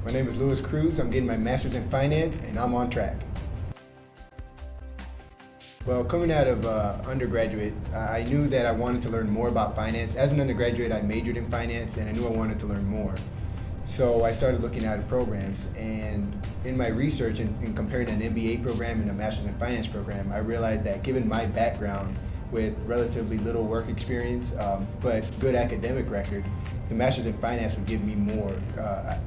My name is Louis Cruz. I'm getting my master's in finance and I'm on track. Well, coming out of undergraduate, I knew that I wanted to learn more about finance. As an undergraduate, I majored in finance and I knew I wanted to learn more. So I started looking at programs, and in my research and comparing an MBA program and a master's in finance program, I realized that given my background with relatively little work experience, but good academic record, the master's in finance would give me more.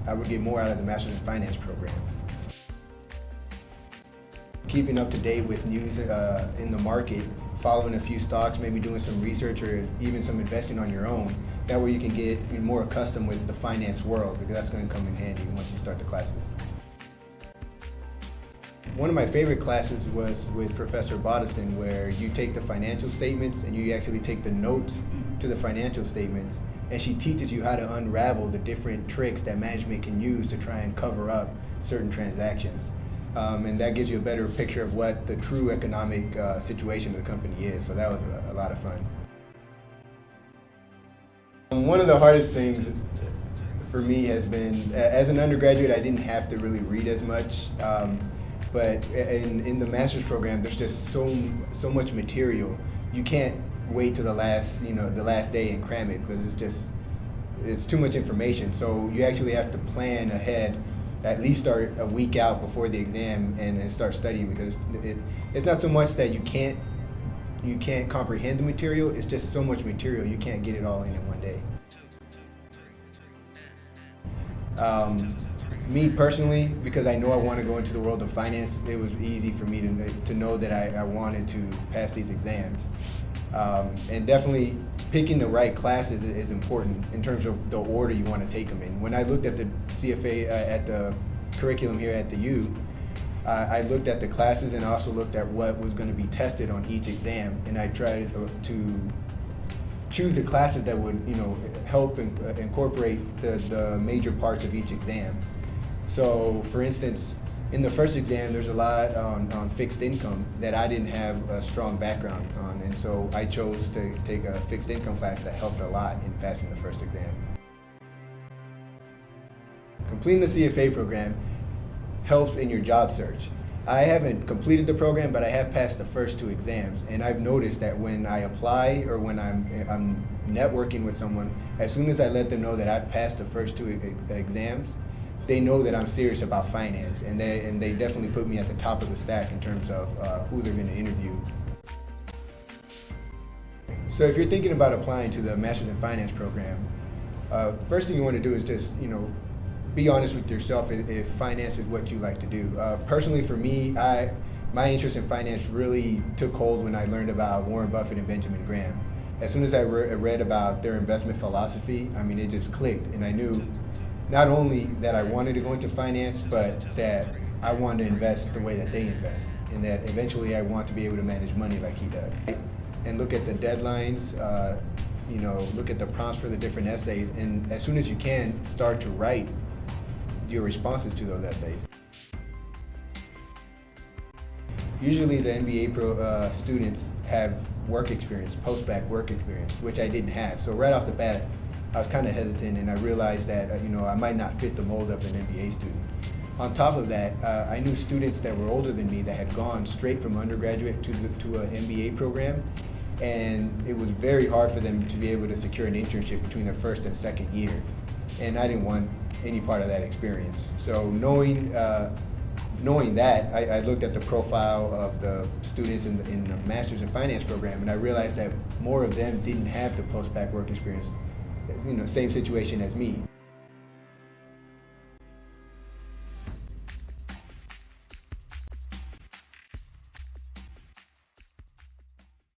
I would get more out of the master's in finance program. Keeping up to date with news in the market, following a few stocks, maybe doing some research or even some investing on your own. That way you can get more accustomed with the finance world, because that's going to come in handy once you start the classes. One of my favorite classes was with Professor Bodison, where you take the financial statements and you actually take the notes to the financial statements, and she teaches you how to unravel the different tricks that management can use to try and cover up certain transactions. And that gives you a better picture of what the true economic situation of the company is. So that was a lot of fun. One of the hardest things for me has been, as an undergraduate, I didn't have to really read as much. But in the master's program, there's just so much material. You can't wait till the last day and cram it, because it's too much information. So you actually have to plan ahead, at least start a week out before the exam and start studying, because it's not so much that you can't comprehend the material, it's just so much material, you can't get it all in one day. Me personally, because I know I want to go into the world of finance, it was easy for me to know that I wanted to pass these exams. And definitely picking the right classes is important in terms of the order you want to take them in. When I looked at the CFA, at the curriculum here at the U, I looked at the classes and I also looked at what was going to be tested on each exam, and I tried to choose the classes that would help incorporate the major parts of each exam. So for instance, in the first exam, there's a lot on fixed income that I didn't have a strong background on, and so I chose to take a fixed income class that helped a lot in passing the first exam. Completing the CFA program helps in your job search. I haven't completed the program, but I have passed the first 2 exams, and I've noticed that when I apply or when I'm networking with someone, as soon as I let them know that I've passed the first 2 exams, they know that I'm serious about finance, and they definitely put me at the top of the stack in terms of who they're going to interview. So if you're thinking about applying to the Master's in Finance program, first thing you want to do is just be honest with yourself if finance is what you like to do. Personally, for me, my interest in finance really took hold when I learned about Warren Buffett and Benjamin Graham. As soon as I read about their investment philosophy, it just clicked, and I knew not only that I wanted to go into finance, but that I wanted to invest the way that they invest, and that eventually I want to be able to manage money like he does. And look at the deadlines, look at the prompts for the different essays, and as soon as you can, start to write your responses to those essays. Usually the MBA students have work experience, post-bac work experience, which I didn't have. So right off the bat, I was kind of hesitant, and I realized that I might not fit the mold of an MBA student. On top of that, I knew students that were older than me that had gone straight from undergraduate to an MBA program, and it was very hard for them to be able to secure an internship between their first and second year. And I didn't want any part of that experience. So knowing that, I looked at the profile of the students in the Master's in Finance program, and I realized that more of them didn't have the post-bac work experience, same situation as me.